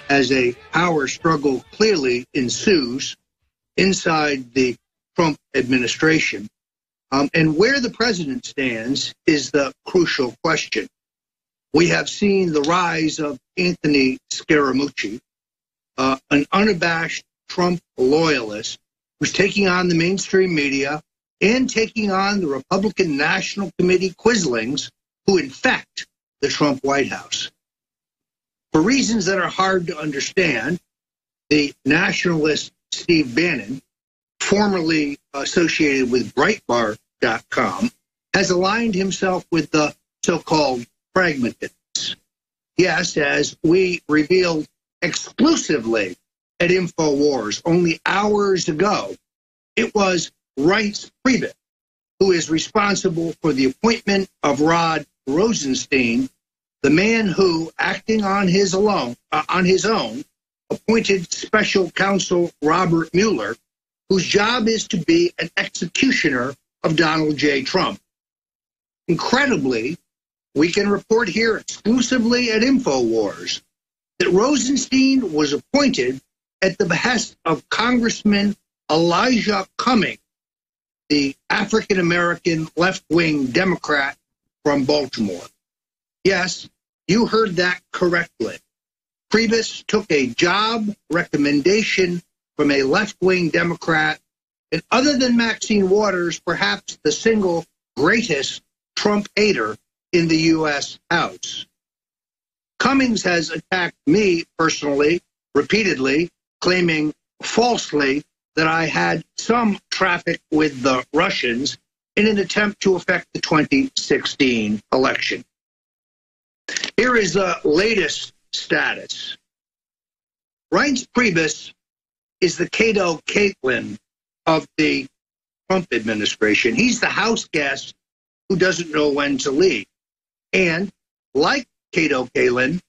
as a power struggle clearly ensues inside the Trump administration. And where the president stands is the crucial question. We have seen the rise of Anthony Scaramucci, an unabashed Trump loyalist who's taking on the mainstream media and taking on the Republican National Committee quislings who infect the Trump White House. For reasons that are hard to understand, the nationalist Steve Bannon, formerly associated with Breitbart.com, has aligned himself with the so-called pragmatists. Yes, as we revealed exclusively at InfoWars only hours ago, it was Reince Priebus who is responsible for the appointment of Rod Rosenstein, the man who, acting on his own, appointed special counsel Robert Mueller, whose job is to be an executioner of Donald J. Trump. Incredibly, we can report here exclusively at InfoWars that Rosenstein was appointed at the behest of Congressman Elijah Cummings, the African-American left-wing Democrat from Baltimore. Yes, you heard that correctly. Priebus took a job recommendation from a left-wing Democrat, and other than Maxine Waters, perhaps the single greatest Trump hater in the U.S. House. Cummings has attacked me personally, repeatedly, claiming falsely that I had some traffic with the Russians in an attempt to affect the 2016 election. Here is the latest status. Reince Priebus is the Cato Caitlin of the Trump administration. He's the house guest who doesn't know when to leave. And like Cato Caitlin,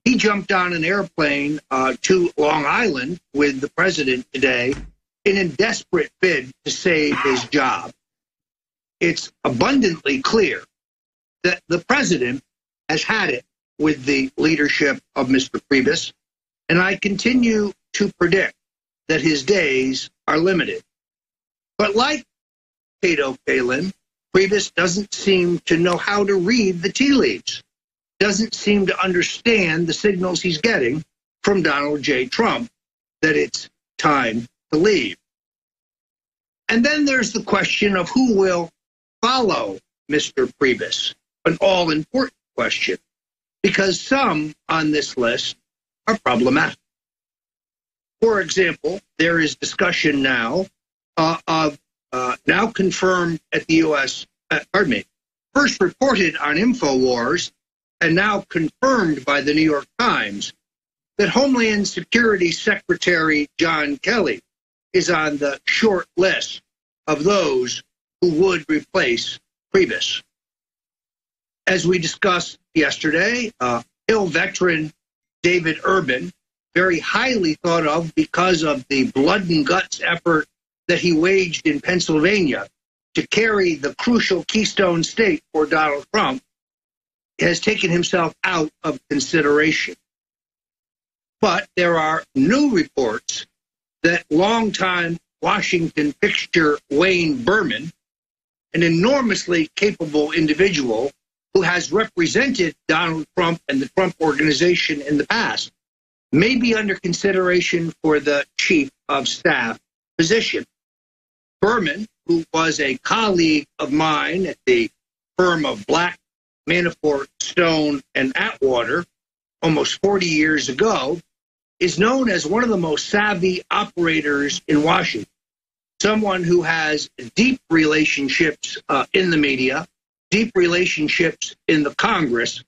he jumped on an airplane to Long Island with the president today in a desperate bid to save his job. It's abundantly clear that the president has had it with the leadership of Mr. Priebus, and I continue to predict that his days are limited. But like Cato Caitlin, Priebus doesn't seem to know how to read the tea leaves, doesn't seem to understand the signals he's getting from Donald J. Trump that it's time to leave. And then there's the question of who will follow Mr. Priebus, an all-important question, because some on this list are problematic. For example, there is discussion now of now confirmed at the U.S., first reported on InfoWars and now confirmed by the New York Times, that Homeland Security Secretary John Kelly is on the short list of those who would replace Priebus. As we discussed yesterday, Hill veteran David Urban, very highly thought of because of the blood and guts effort that he waged in Pennsylvania to carry the crucial Keystone State for Donald Trump, has taken himself out of consideration. But there are new reports that longtime Washington fixture Wayne Berman, an enormously capable individual who has represented Donald Trump and the Trump organization in the past, may be under consideration for the chief of staff position. Berman, who was a colleague of mine at the firm of Black, Manafort, Stone, and Atwater almost 40 years ago, is known as one of the most savvy operators in Washington, someone who has deep relationships in the media, deep relationships in the Congress,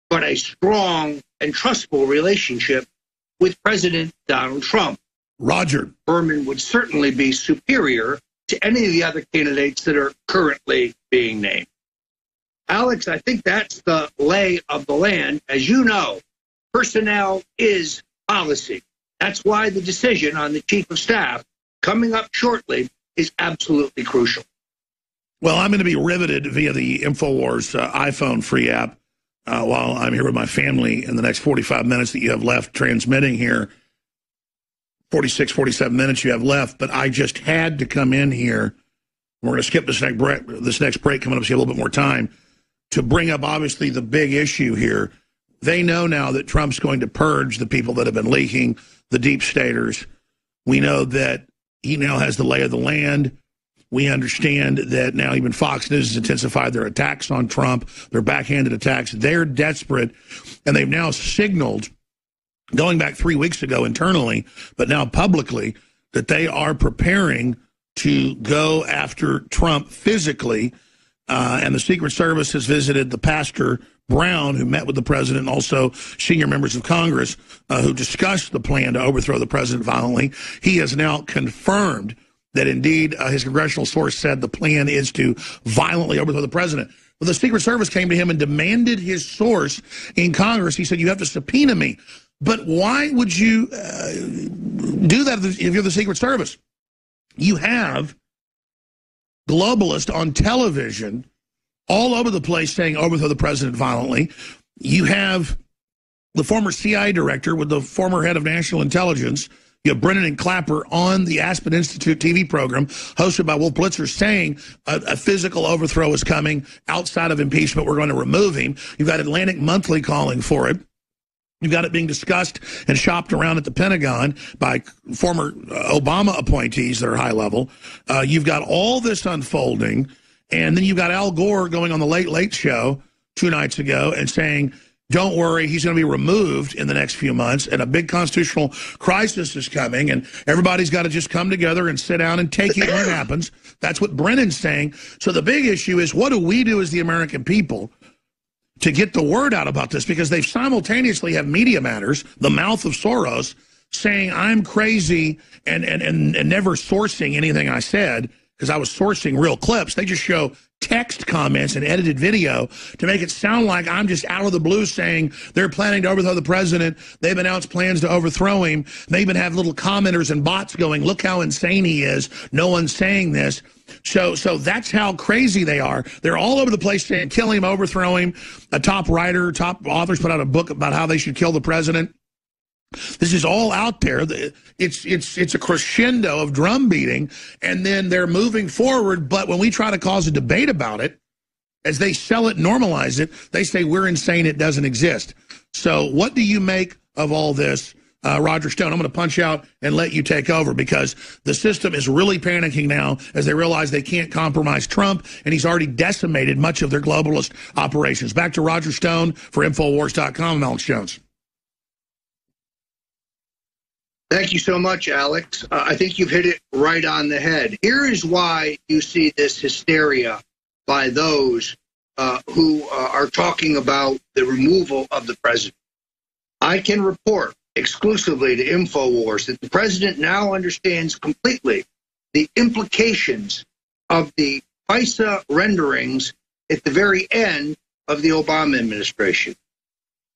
but a strong and trustful relationship with President Donald Trump. Roger. Berman would certainly be superior to any of the other candidates that are currently being named. Alex, I think that's the lay of the land. As you know, personnel is policy. That's why the decision on the chief of staff coming up shortly is absolutely crucial. Well, I'm going to be riveted via the InfoWars iPhone free app while I'm here with my family in the next 45 minutes that you have left transmitting here. 46, 47 minutes you have left, but I just had to come in here. We're going to skip this next break coming up, so you have a little bit more time, to bring up, obviously, the big issue here. They know now that Trump's going to purge the people that have been leaking, the deep staters. We know that he now has the lay of the land. We understand that now even Fox News has intensified their attacks on Trump, their backhanded attacks. They're desperate, and they've now signaled, going back 3 weeks ago internally, but now publicly, that they are preparing to go after Trump physically. And the Secret Service has visited the Pastor Brown, who met with the president, and also senior members of Congress who discussed the plan to overthrow the president violently. He has now confirmed that indeed his congressional source said the plan is to violently overthrow the president. Well, the Secret Service came to him and demanded his source in Congress. He said, you have to subpoena me. But why would you do that if you're the Secret Service? You have globalists on television all over the place saying overthrow the president violently. You have the former CIA director with the former head of national intelligence. You have Brennan and Clapper on the Aspen Institute TV program hosted by Wolf Blitzer saying a physical overthrow is coming outside of impeachment. We're going to remove him. You've got Atlantic Monthly calling for it. You've got it being discussed and shopped around at the Pentagon by former Obama appointees that are high level. You've got all this unfolding. And then you've got Al Gore going on the Late Late Show 2 nights ago and saying, don't worry, he's going to be removed in the next few months, and a big constitutional crisis is coming, and everybody's got to just come together and sit down and take it when it happens. That's what Brennan's saying. So the big issue is, what do we do as the American people to get the word out about this? Because they simultaneously have Media Matters, the mouth of Soros, saying I'm crazy and never sourcing anything I said, because I was sourcing real clips. They just show text comments and edited video to make it sound like I'm just out of the blue saying they're planning to overthrow the president. They've announced plans to overthrow him. They even have little commenters and bots going, look how insane he is. No one's saying this. So that's how crazy they are. They're all over the place saying, kill him, overthrow him. A top writer, top authors put out a book about how they should kill the president. This is all out there. It's a crescendo of drum beating, and then they're moving forward. But when we try to cause a debate about it, as they sell it, normalize it, they say we're insane, it doesn't exist. So what do you make of all this, Roger Stone? I'm going to punch out and let you take over, because the system is really panicking now as they realize they can't compromise Trump, and he's already decimated much of their globalist operations. Back to Roger Stone for Infowars.com. I'm Alex Jones. Thank you so much, Alex. I think you've hit it right on the head. Here is why you see this hysteria by those who are talking about the removal of the president. I can report exclusively to InfoWars that the president now understands completely the implications of the FISA renderings at the very end of the Obama administration.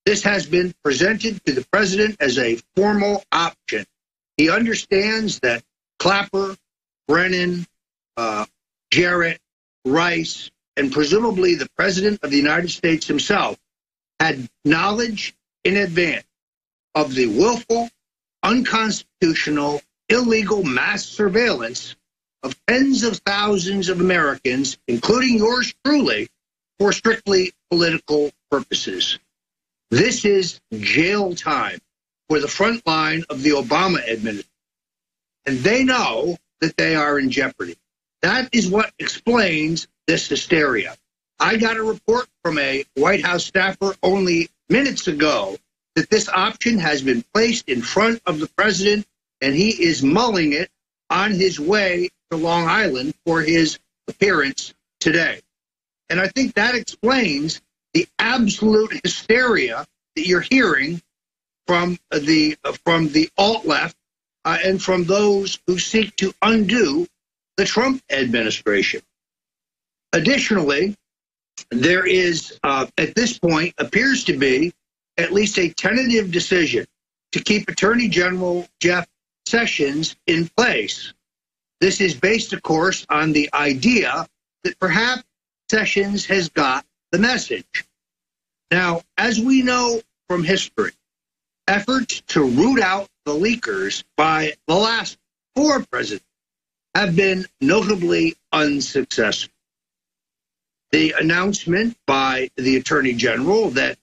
This has been presented to the president as a formal option. He understands that Clapper, Brennan, Jarrett, Rice, and presumably the president of the United States himself had knowledge in advance of the willful, unconstitutional, illegal mass surveillance of tens of thousands of Americans, including yours truly, for strictly political purposes. This is jail time for the front line of the Obama administration. And they know that they are in jeopardy. That is what explains this hysteria. I got a report from a White House staffer only minutes ago that this option has been placed in front of the president, and he is mulling it on his way to Long Island for his appearance today. And I think that explains the absolute hysteria that you're hearing from the alt-left and from those who seek to undo the Trump administration. Additionally, there is, at this point, appears to be at least a tentative decision to keep Attorney General Jeff Sessions in place. This is based, of course, on the idea that perhaps Sessions has got the message. Now, as we know from history, efforts to root out the leakers by the last 4 presidents have been notably unsuccessful. The announcement by the Attorney General that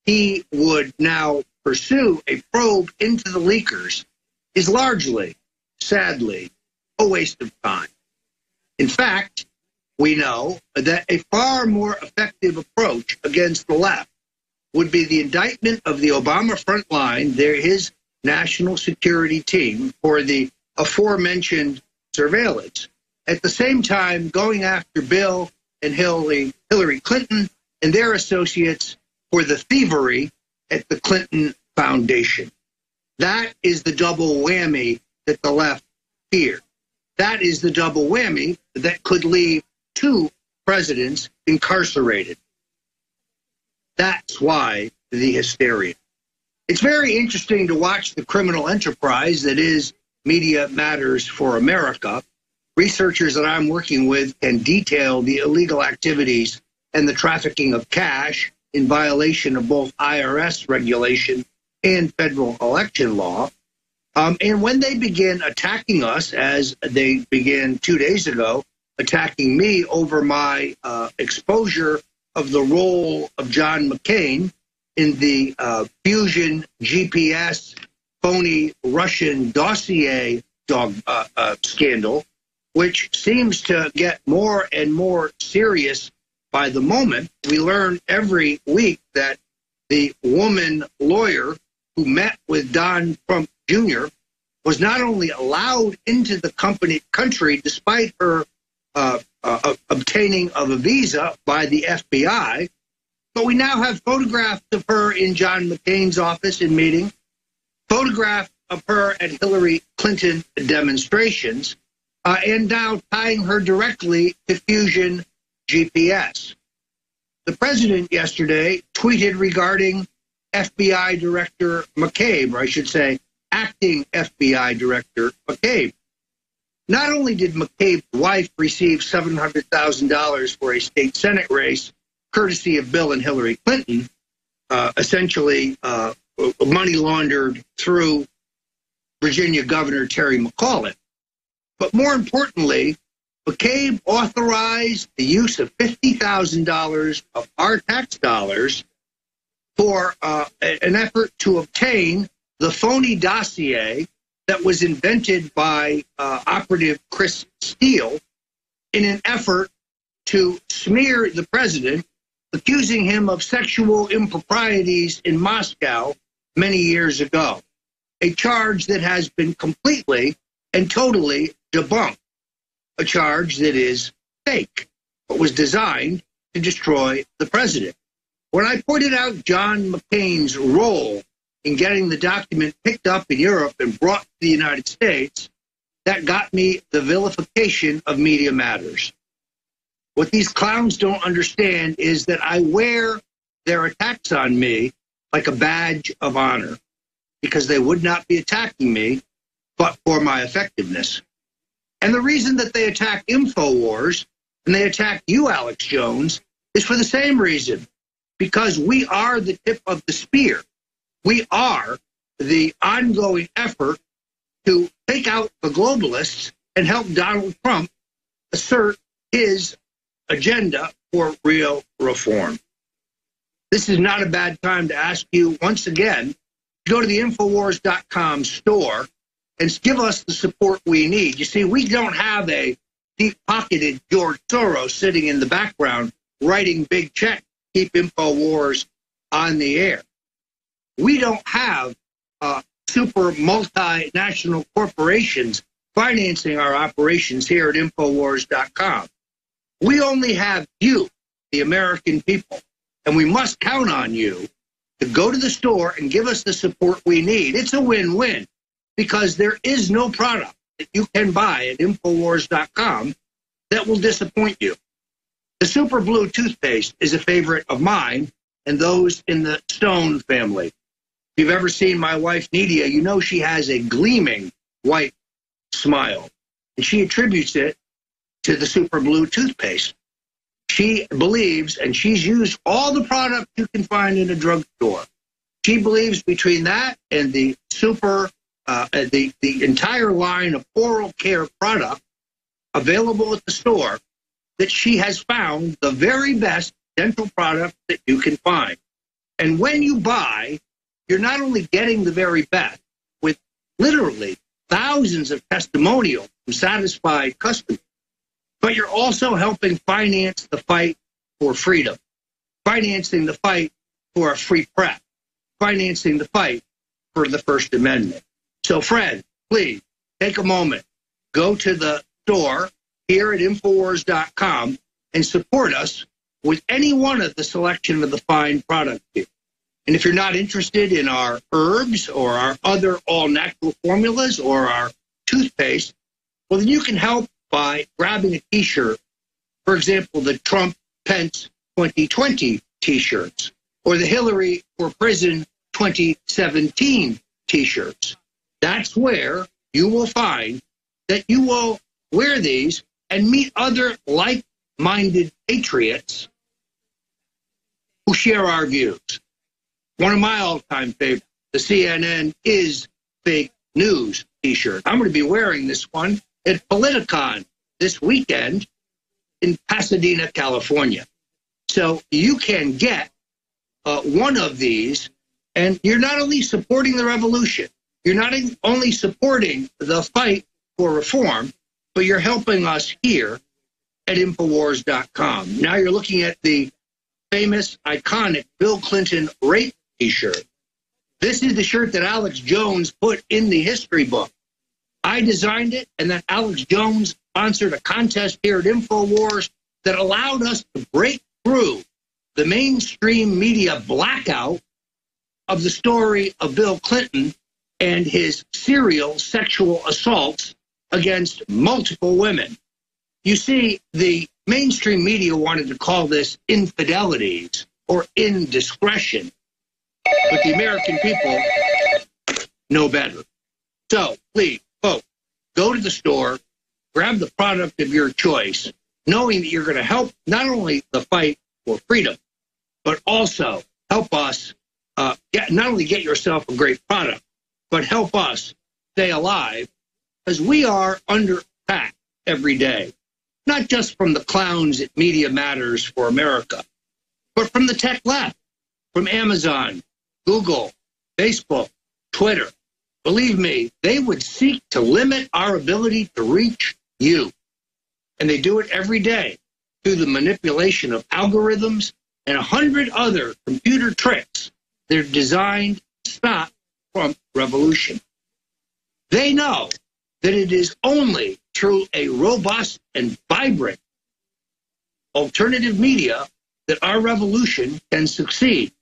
he would now pursue a probe into the leakers is largely, sadly, a waste of time. In fact, we know that a far more effective approach against the left would be the indictment of the Obama front line, his national security team, for the aforementioned surveillance, at the same time going after Bill and Hillary Clinton and their associates for the thievery at the Clinton Foundation. That is the double whammy that the left feared. That is the double whammy that could leave 2 presidents incarcerated. That's why the hysteria. It's very interesting to watch the criminal enterprise that is Media Matters for America. Researchers that I'm working with can detail the illegal activities and the trafficking of cash in violation of both IRS regulation and federal election law. And when they begin attacking us, as they began 2 days ago, attacking me over my exposure of the role of John McCain in the Fusion GPS phony Russian dossier scandal, which seems to get more and more serious by the moment. We learn every week that the woman lawyer who met with Don Trump Jr. was not only allowed into the country despite her obtaining of a visa by the FBI, but we now have photographs of her in John McCain's office in meeting, photographs of her at Hillary Clinton demonstrations, and now tying her directly to Fusion GPS. The president yesterday tweeted regarding FBI Director McCabe, or I should say, acting FBI Director McCabe. Not only did McCabe's wife receive $700,000 for a state Senate race, courtesy of Bill and Hillary Clinton, essentially money laundered through Virginia Governor Terry McAuliffe, but more importantly, McCabe authorized the use of $50,000 of our tax dollars for an effort to obtain the phony dossier that was invented by Operative Chris Steele in an effort to smear the president, accusing him of sexual improprieties in Moscow many years ago, a charge that has been completely and totally debunked, a charge that is fake, but was designed to destroy the president. When I pointed out John McCain's role in getting the document picked up in Europe and brought to the United States, that got me the vilification of Media Matters. What these clowns don't understand is that I wear their attacks on me like a badge of honor, because they would not be attacking me but for my effectiveness. And the reason that they attack InfoWars and they attack you, Alex Jones, is for the same reason, because we are the tip of the spear. We are the ongoing effort to take out the globalists and help Donald Trump assert his agenda for real reform. This is not a bad time to ask you once again to go to the Infowars.com store and give us the support we need. You see, we don't have a deep-pocketed George Soros sitting in the background writing big checks to keep InfoWars on the air. We don't have super multinational corporations financing our operations here at Infowars.com. We only have you, the American people, and we must count on you to go to the store and give us the support we need. It's a win-win, because there is no product that you can buy at Infowars.com that will disappoint you. The Super Blue toothpaste is a favorite of mine and those in the Stone family. If you've ever seen my wife, Nidia, you know she has a gleaming white smile, and she attributes it to the Super Blue toothpaste. she believes, and she's used all the products you can find in a drugstore. She believes between that and the the entire line of oral care product available at the store, that she has found the very best dental product that you can find. And when you buy, you're not only getting the very best, with literally thousands of testimonials from satisfied customers, but you're also helping finance the fight for freedom, financing the fight for a free press, financing the fight for the First Amendment. So, Fred, please take a moment, go to the store here at Infowars.com and support us with any one of the selection of the fine products here. And if you're not interested in our herbs or our other all-natural formulas or our toothpaste, well, then you can help by grabbing a T-shirt. For example, the Trump-Pence 2020 T-shirts or the Hillary for Prison 2017 T-shirts. That's where you will find that you will wear these and meet other like-minded patriots who share our views. One of my all-time favorites, the CNN is fake news T-shirt. I'm going to be wearing this one at Politicon this weekend in Pasadena, California. So you can get one of these, and you're not only supporting the revolution, you're not only supporting the fight for reform, but you're helping us here at Infowars.com. Now you're looking at the famous, iconic Bill Clinton rape T-shirt. This is the shirt that Alex Jones put in the history book. I designed it, and then Alex Jones sponsored a contest here at Infowars that allowed us to break through the mainstream media blackout of the story of Bill Clinton and his serial sexual assaults against multiple women. You see, the mainstream media wanted to call this infidelities or indiscretion, but the American people know better. So please, folks, go to the store, grab the product of your choice, knowing that you're going to help not only the fight for freedom, but also help us not only get yourself a great product, but help us stay alive, because we are under attack every day, not just from the clowns at Media Matters for America, but from the tech left, from Amazon, Google, Facebook, Twitter. Believe me, they would seek to limit our ability to reach you. And they do it every day through the manipulation of algorithms and 100 other computer tricks. They're designed to stop Trump revolution. They know that it is only through a robust and vibrant alternative media that our revolution can succeed.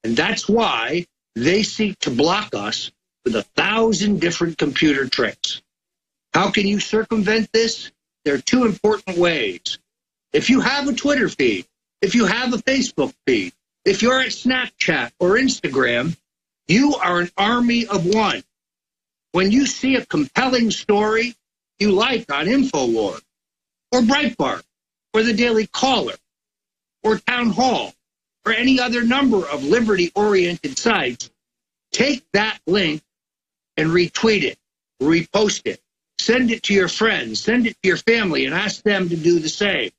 And that's why they seek to block us with 1,000 different computer tricks. How can you circumvent this? There are two important ways. If you have a Twitter feed, if you have a Facebook feed, if you're at Snapchat or Instagram, you are an army of one. When you see a compelling story you like on InfoWars or Breitbart or the Daily Caller or Town Hall or any other number of liberty-oriented sites, take that link and retweet it, repost it, send it to your friends, send it to your family, and ask them to do the same.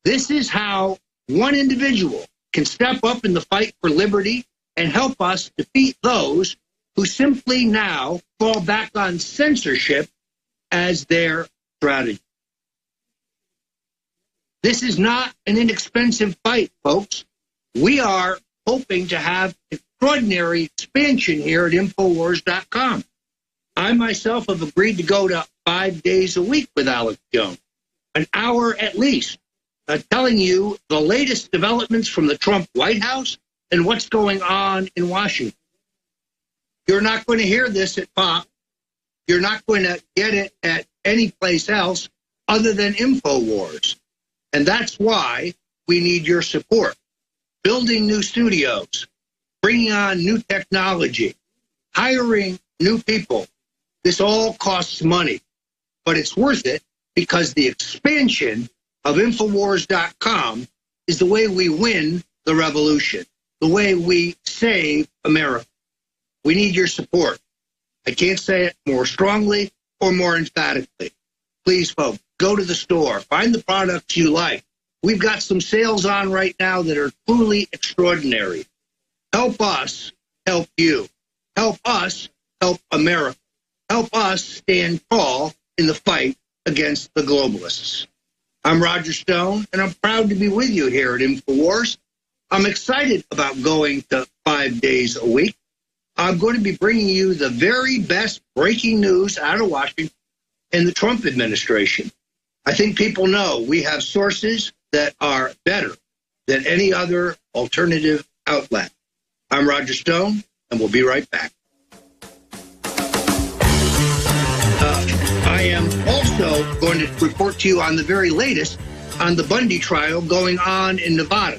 This is how one individual can step up in the fight for liberty and help us defeat those who simply now fall back on censorship as their strategy. This is not an inexpensive fight, folks. We are hoping to have extraordinary expansion here at Infowars.com. I myself have agreed to go to 5 days a week with Alex Jones, an hour at least, telling you the latest developments from the Trump White House and what's going on in Washington. You're not going to hear this at Fox. You're not going to get it at any place else other than InfoWars. And that's why we need your support. Building new studios, bringing on new technology, hiring new people. This all costs money, but it's worth it because the expansion of Infowars.com is the way we win the revolution, the way we save America. We need your support. I can't say it more strongly or more emphatically. Please, folks, go to the store. Find the products you like. We've got some sales on right now that are truly extraordinary. Help us help you. Help us help America. Help us stand tall in the fight against the globalists. I'm Roger Stone, and I'm proud to be with you here at InfoWars. I'm excited about going to 5 days a week. I'm going to be bringing you the very best breaking news out of Washington and the Trump administration. I think people know we have sources that are better than any other alternative outlet. I'm Roger Stone, and we'll be right back. I am also going to report to you on the very latest on the Bundy trial going on in Nevada,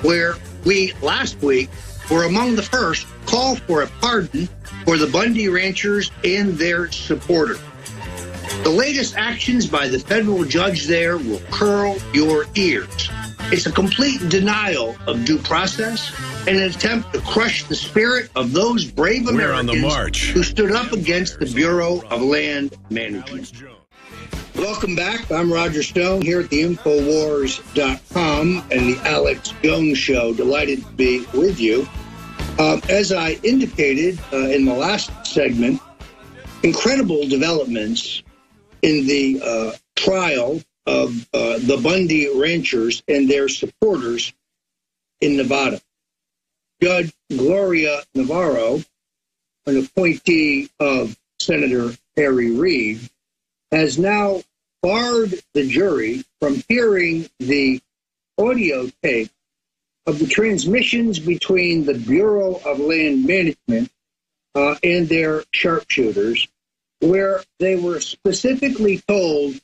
where we last week were among the first call for a pardon for the Bundy ranchers and their supporters. The latest actions by the federal judge there will curl your ears. It's a complete denial of due process and an attempt to crush the spirit of those brave Americans who stood up against the Bureau of Land Management. Welcome back. I'm Roger Stone here at the Infowars.com and the Alex Jones Show. Delighted to be with you. As I indicated in the last segment, incredible developments in the trial of the Bundy ranchers and their supporters in Nevada. Judge Gloria Navarro, an appointee of Senator Harry Reid, has now barred the jury from hearing the audio tape of the transmissions between the Bureau of Land Management and their sharpshooters, where they were specifically told,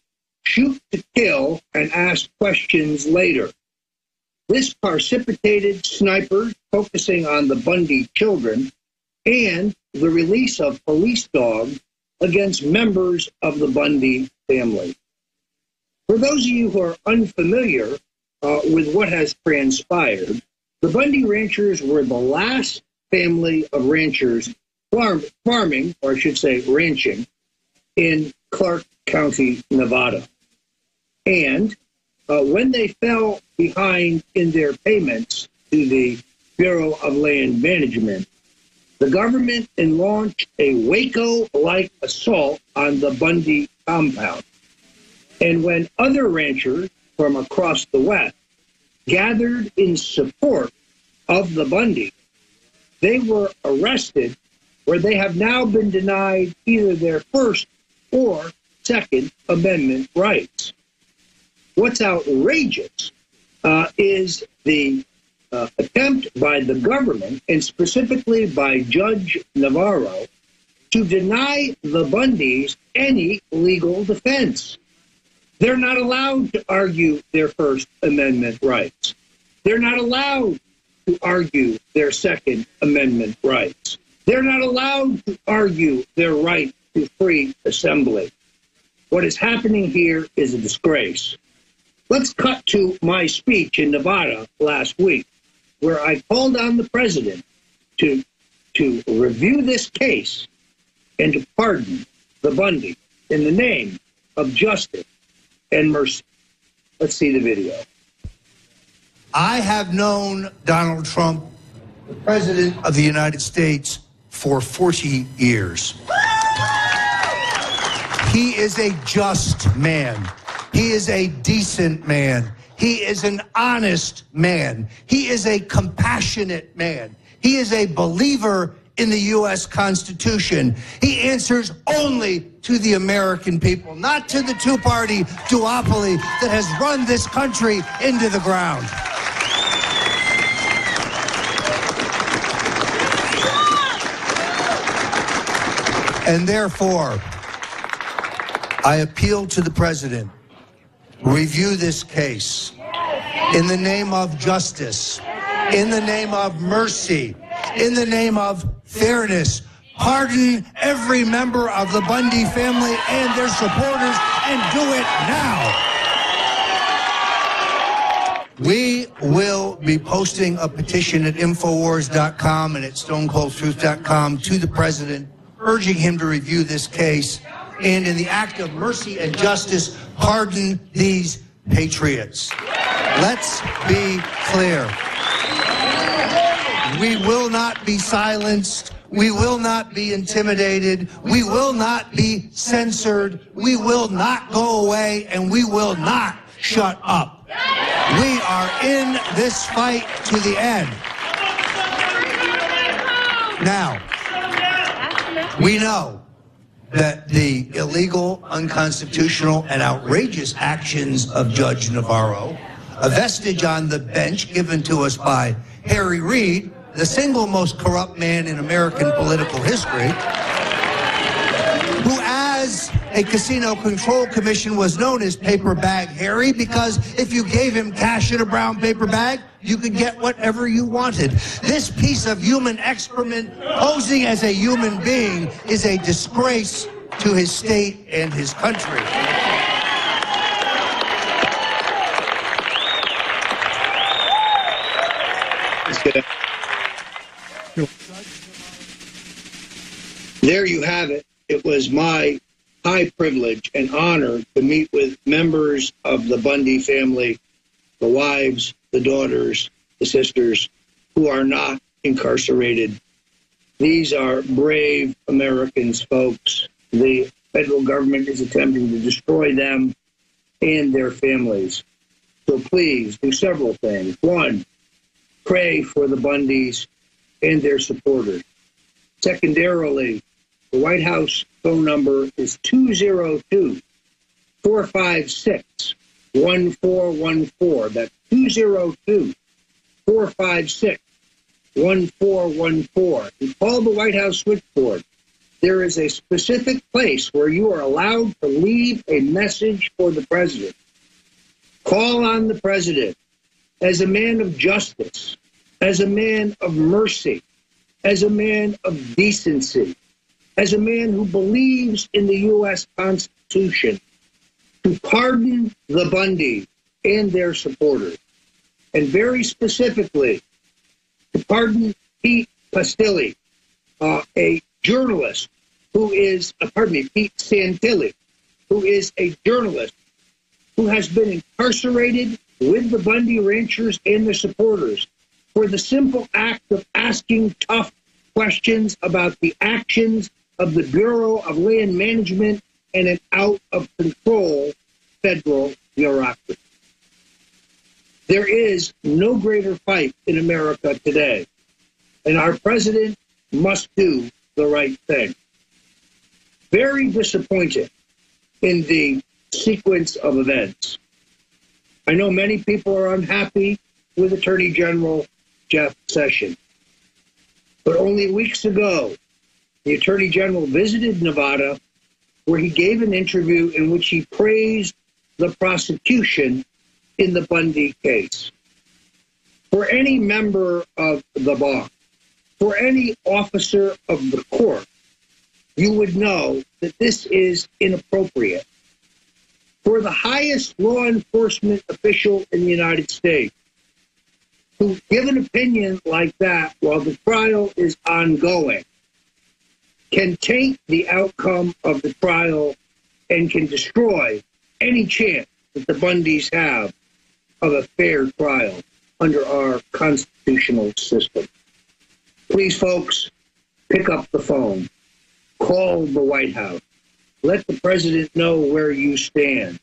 shoot to kill and ask questions later. This precipitated snipers focusing on the Bundy children and the release of police dogs against members of the Bundy family. For those of you who are unfamiliar with what has transpired, the Bundy ranchers were the last family of ranchers farming, or I should say ranching, in Clark County, Nevada. And when they fell behind in their payments to the Bureau of Land Management, the government launched a Waco-like assault on the Bundy compound. And when other ranchers from across the West gathered in support of the Bundy, they were arrested, where they have now been denied either their First or Second Amendment rights. What's outrageous is the attempt by the government, and specifically by Judge Navarro, to deny the Bundys any legal defense. They're not allowed to argue their First Amendment rights. They're not allowed to argue their Second Amendment rights. They're not allowed to argue their right to free assembly. What is happening here is a disgrace. Let's cut to my speech in Nevada last week, where I called on the president to review this case and to pardon the Bundy in the name of justice and mercy. Let's see the video. I have known Donald Trump, the President of the United States, for 40 years. He is a just man. He is a decent man. He is an honest man. He is a compassionate man. He is a believer in the U.S. Constitution. He answers only to the American people, not to the two-party duopoly that has run this country into the ground. And therefore, I appeal to the president, review this case in the name of justice, in the name of mercy, in the name of fairness. Pardon every member of the Bundy family and their supporters, and do it now. We will be posting a petition at Infowars.com and at StoneColdTruth.com to the president, urging him to review this case and, in the act of mercy and justice, pardon these patriots. Let's be clear. We will not be silenced. We will not be intimidated. We will not be censored. We will not go away, and we will not shut up. We are in this fight to the end. Now, we know that the illegal, unconstitutional, and outrageous actions of Judge Navarro, a vestige on the bench given to us by Harry Reid, the single most corrupt man in American political history, who as a casino control commission was known as Paper Bag Harry, because if you gave him cash in a brown paper bag, you could get whatever you wanted. This piece of human excrement posing as a human being is a disgrace to his state and his country. There you have it. It was my high privilege and honor to meet with members of the Bundy family, the wives, the daughters, the sisters, who are not incarcerated. These are brave Americans, folks. The federal government is attempting to destroy them and their families. So please do several things. One, pray for the Bundys and their supporters. Secondarily, the White House phone number is 202-456-1414. That's 202-456-1414. You call the White House switchboard. There is a specific place where you are allowed to leave a message for the president. Call on the president as a man of justice, as a man of mercy, as a man of decency, as a man who believes in the U.S. Constitution, to pardon the Bundys and their supporters, and very specifically to pardon Pete Pastilli, a journalist who is, Pete Santilli, who is a journalist who has been incarcerated with the Bundy ranchers and their supporters for the simple act of asking tough questions about the actions of the Bureau of Land Management and an out-of-control federal bureaucracy. There is no greater fight in America today, and our president must do the right thing. Very disappointed in the sequence of events. I know many people are unhappy with Attorney General Jeff Sessions, but only weeks ago, the Attorney General visited Nevada, where he gave an interview in which he praised the prosecution in the Bundy case. For any member of the bar, for any officer of the court, you would know that this is inappropriate. For the highest law enforcement official in the United States to give an opinion like that while the trial is ongoing can taint the outcome of the trial and can destroy any chance that the Bundys have of a fair trial under our constitutional system. Please, folks, pick up the phone. Call the White House. Let the president know where you stand.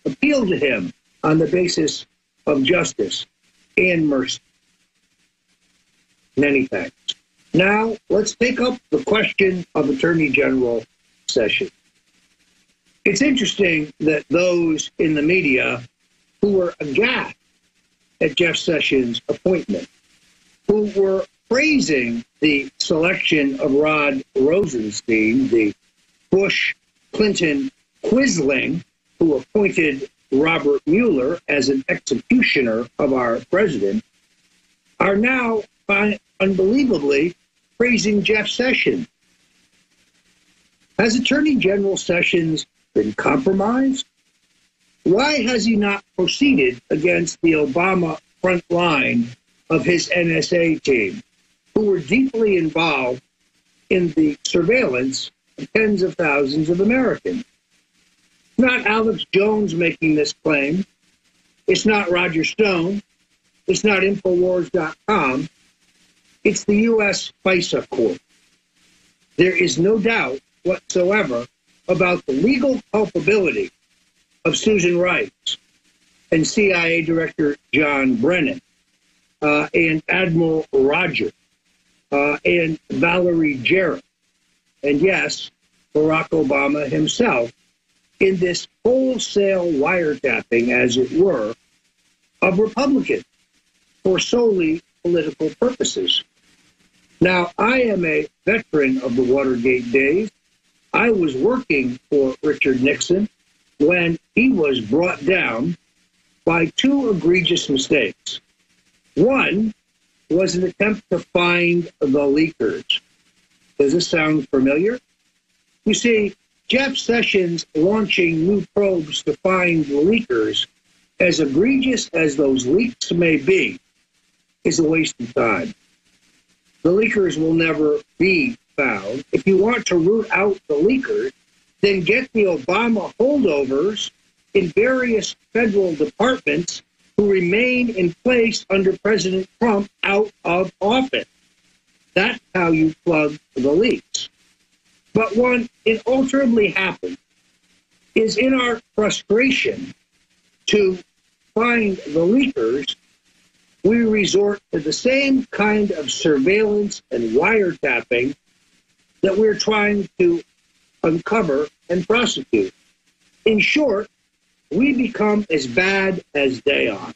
Appeal to him on the basis of justice and mercy. Many thanks. Now, let's take up the question of Attorney General Sessions. It's interesting that those in the media who were aghast at Jeff Sessions' appointment, who were praising the selection of Rod Rosenstein, the Bush-Clinton quisling who appointed Robert Mueller as an executioner of our president, are now unbelievably praising Jeff Sessions. Has Attorney General Sessions been compromised? Why has he not proceeded against the Obama front line of his NSA team, who were deeply involved in the surveillance of tens of thousands of Americans? It's not Alex Jones making this claim. It's not Roger Stone. It's not Infowars.com. It's the U.S. FISA court. There is no doubt whatsoever about the legal culpability of Susan Rice and CIA Director John Brennan and Admiral Rogers and Valerie Jarrett, and yes, Barack Obama himself, in this wholesale wiretapping, as it were, of Republicans for solely political purposes. Now, I am a veteran of the Watergate days. I was working for Richard Nixon when he was brought down by two egregious mistakes. One was an attempt to find the leakers. Does this sound familiar? You see, Jeff Sessions launching new probes to find the leakers, as egregious as those leaks may be, is a waste of time. The leakers will never be found. If you want to root out the leakers, then get the Obama holdovers in various federal departments who remain in place under President Trump out of office. That's how you plug the leaks. But what ultimately happens is, in our frustration to find the leakers, we resort to the same kind of surveillance and wiretapping that we're trying to uncover and prosecute. In short, we become as bad as they are.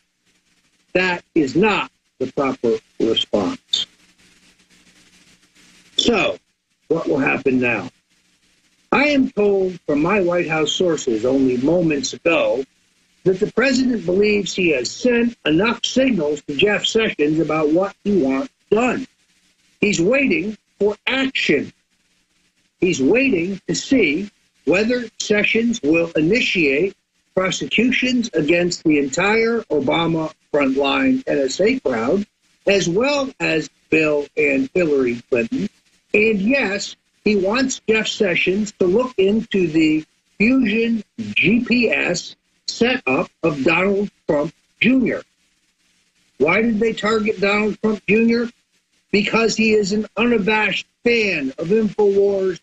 That is not the proper response. So, what will happen now? I am told from my White House sources only moments ago that the president believes he has sent enough signals to Jeff Sessions about what he wants done. He's waiting for action. He's waiting to see whether Sessions will initiate prosecutions against the entire Obama frontline NSA crowd, as well as Bill and Hillary Clinton. And yes, he wants Jeff Sessions to look into the Fusion GPS setup of Donald Trump Jr. Why did they target Donald Trump Jr.? Because he is an unabashed fan of Infowars.com,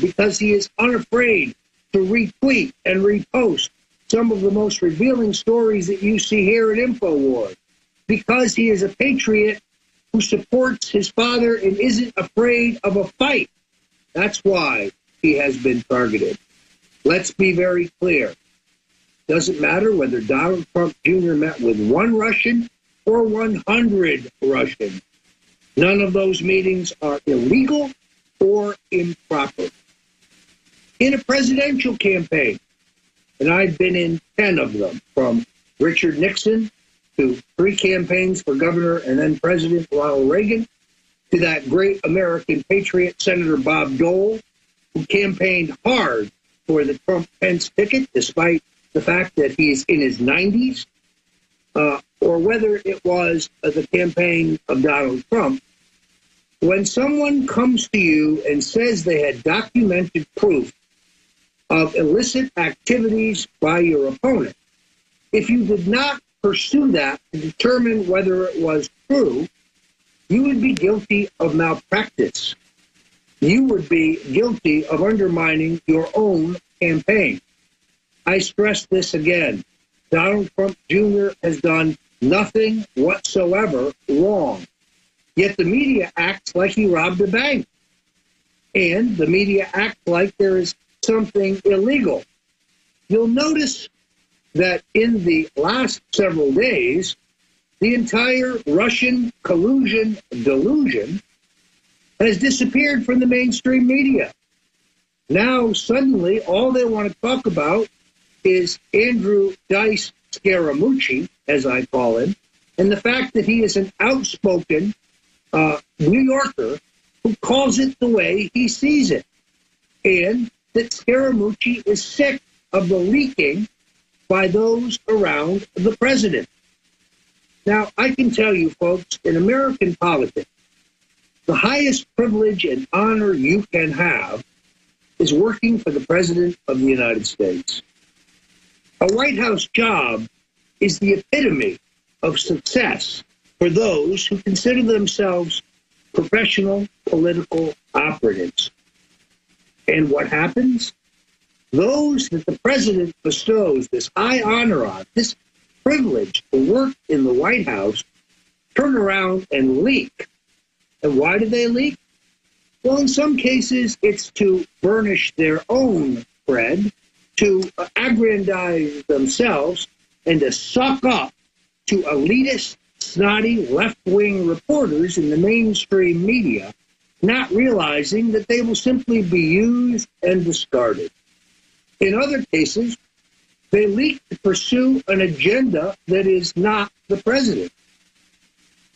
because he is unafraid to retweet and repost some of the most revealing stories that you see here at Infowars, because he is a patriot who supports his father and isn't afraid of a fight. That's why he has been targeted. Let's be very clear. Doesn't matter whether Donald Trump Jr. met with one Russian or 100 Russians. None of those meetings are illegal or improper. In a presidential campaign, and I've been in 10 of them, from Richard Nixon to 3 campaigns for governor and then President Ronald Reagan, to that great American patriot, Senator Bob Dole, who campaigned hard for the Trump-Pence ticket, despite the fact that he is in his 90s, or whether it was the campaign of Donald Trump. When someone comes to you and says they had documented proof of illicit activities by your opponent, if you did not pursue that to determine whether it was true, you would be guilty of malpractice. You would be guilty of undermining your own campaign. I stress this again. Donald Trump Jr. has done nothing whatsoever wrong. Yet the media acts like he robbed a bank. And the media acts like there is something illegal. You'll notice that in the last several days, the entire Russian collusion delusion has disappeared from the mainstream media. Now, suddenly, all they want to talk about is Andrew Dice Scaramucci, as I call him, and the fact that he is an outspoken New Yorker who calls it the way he sees it, and that Scaramucci is sick of the leaking by those around the president. Now, I can tell you, folks, in American politics, the highest privilege and honor you can have is working for the President of the United States. A White House job is the epitome of success for those who consider themselves professional political operatives. And what happens? Those that the president bestows this high honor on, this privilege to work in the White House, turn around and leak. And why do they leak? Well, in some cases, it's to burnish their own cred, to aggrandize themselves, and to suck up to elitist, snotty, left-wing reporters in the mainstream media, not realizing that they will simply be used and discarded. In other cases, they leak to pursue an agenda that is not the president.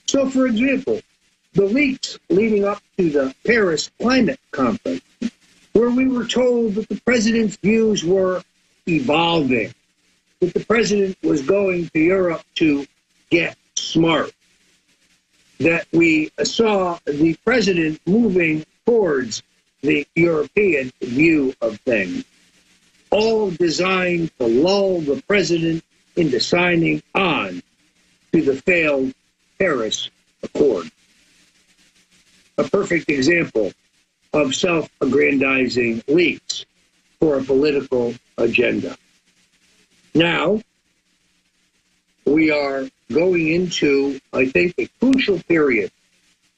So, for example, the leaks leading up to the Paris Climate Conference, where we were told that the president's views were evolving, that the president was going to Europe to get smart, that we saw the president moving towards the European view of things, all designed to lull the president into signing on to the failed Paris Accord. A perfect example of self-aggrandizing leaks for a political agenda. Now, we are going into, I think, a crucial period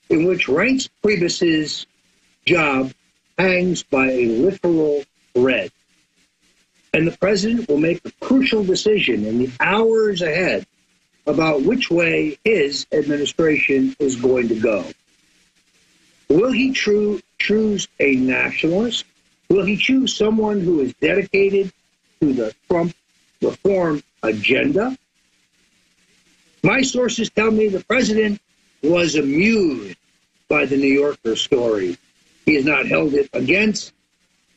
in which Reince Priebus's job hangs by a literal thread. And the president will make a crucial decision in the hours ahead about which way his administration is going to go. Will he choose a nationalist? Will he choose someone who is dedicated to the Trump reform agenda? My sources tell me the president was amused by the New Yorker story. He has not held it against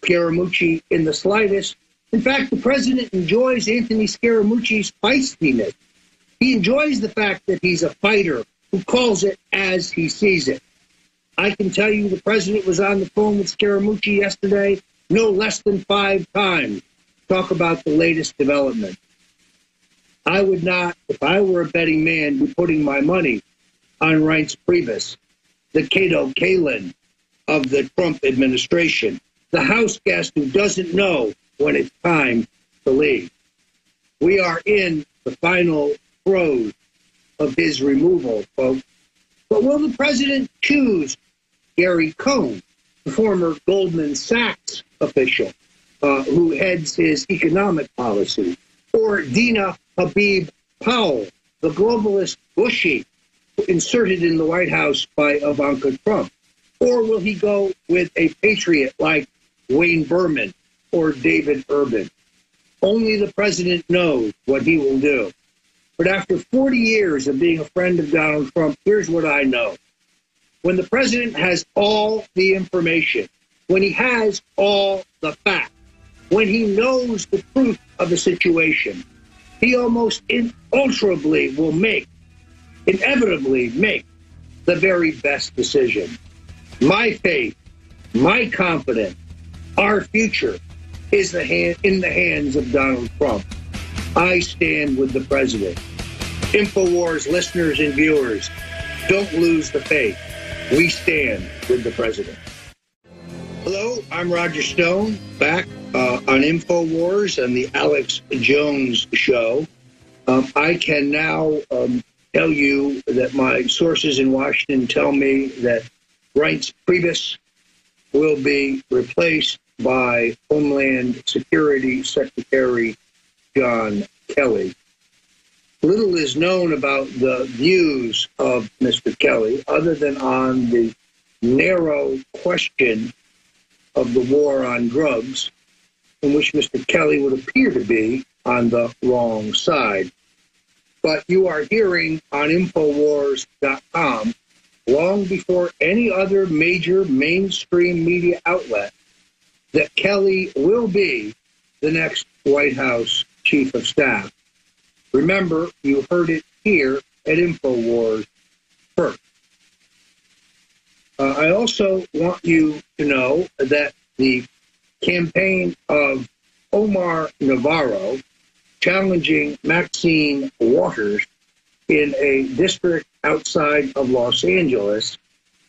Scaramucci in the slightest. In fact, the president enjoys Anthony Scaramucci's feistiness. He enjoys the fact that he's a fighter who calls it as he sees it. I can tell you the president was on the phone with Scaramucci yesterday no less than 5 times. Talk about the latest development. I would not, if I were a betting man, be putting my money on Reince Priebus, the Cato Kalin of the Trump administration, the House guest who doesn't know when it's time to leave. We are in the final throes of his removal, folks. But will the president choose Gary Cohn, the former Goldman Sachs official who heads his economic policy, or Dina Habib Powell, the globalist Bushie inserted in the White House by Ivanka Trump? Or will he go with a patriot like Wayne Berman or David Urban? Only the president knows what he will do. But after 40 years of being a friend of Donald Trump, here's what I know. When the president has all the information, when he has all the facts, when he knows the truth of the situation, he almost inalterably will inevitably make the very best decision. My faith, my confidence, our future is in the hands of Donald Trump. I stand with the president. InfoWars listeners and viewers, don't lose the faith. We stand with the president. Hello, I'm Roger Stone, back on InfoWars and the Alex Jones Show. I can now tell you that my sources in Washington tell me that Reince Priebus will be replaced by Homeland Security Secretary John Kelly. Little is known about the views of Mr. Kelly other than on the narrow question of the war on drugs, in which Mr. Kelly would appear to be on the wrong side. But you are hearing on Infowars.com, long before any other major mainstream media outlet, that Kelly will be the next White House Chief of Staff. Remember, you heard it here at InfoWars first. I also want you to know that the campaign of Omar Navarro challenging Maxine Waters in a district outside of Los Angeles,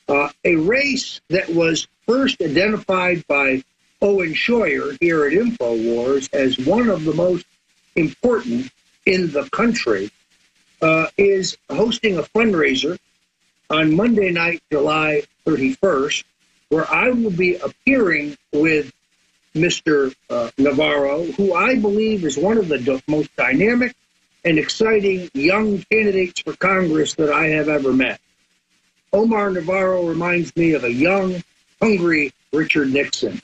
a race that was first identified by Owen Schroyer here at InfoWars as one of the most important in the country, is hosting a fundraiser on Monday night, July 31st, where I will be appearing with Mr. Navarro, who I believe is one of the most dynamic and exciting young candidates for Congress that I have ever met. Omar Navarro reminds me of a young, hungry Richard Nixon,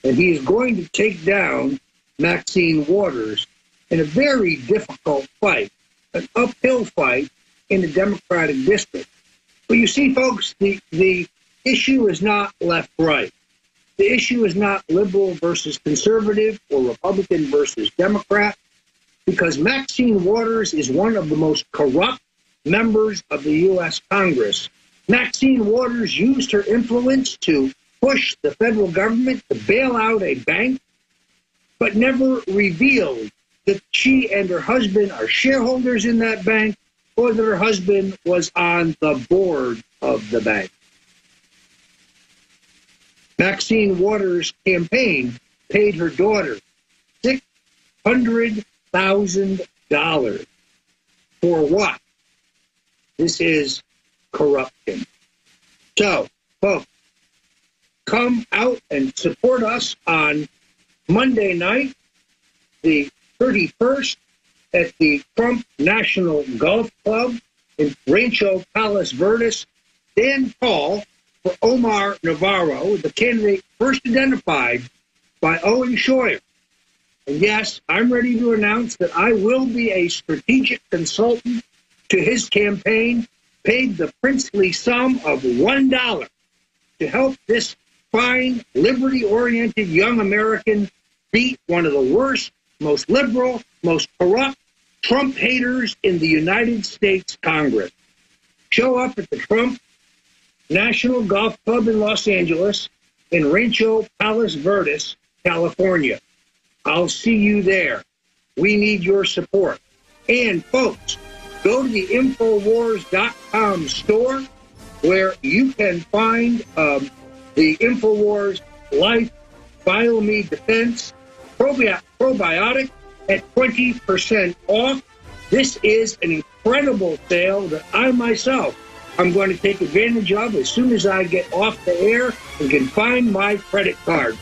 and he is going to take down Maxine Waters in a very difficult fight, an uphill fight in a Democratic district. But you see, folks, the issue is not left-right. The issue is not liberal versus conservative or Republican versus Democrat, because Maxine Waters is one of the most corrupt members of the U.S. Congress. Maxine Waters used her influence to push the federal government to bail out a bank, but never revealed that she and her husband are shareholders in that bank or that her husband was on the board of the bank. Maxine Waters' campaign paid her daughter $600,000. For what? This is corruption. So, folks, come out and support us on Monday night, the 31st, at the Trump National Golf Club in Rancho Palos Verdes. Stand tall for Omar Navarro, the candidate first identified by Owen Schroyer. And yes, I'm ready to announce that I will be a strategic consultant to his campaign, paid the princely sum of $1 to help this fine, liberty-oriented young American beat one of the worst, most liberal, most corrupt Trump haters in the United States Congress. Show up at the Trump National Golf Club in Los Angeles in Rancho Palos Verdes, California. I'll see you there. We need your support. And folks, go to the Infowars.com store where you can find the Infowars Life BioMe Defense probiotic at 20% off. This is an incredible sale that I myself I'm going to take advantage of as soon as I get off the air and can find my credit card.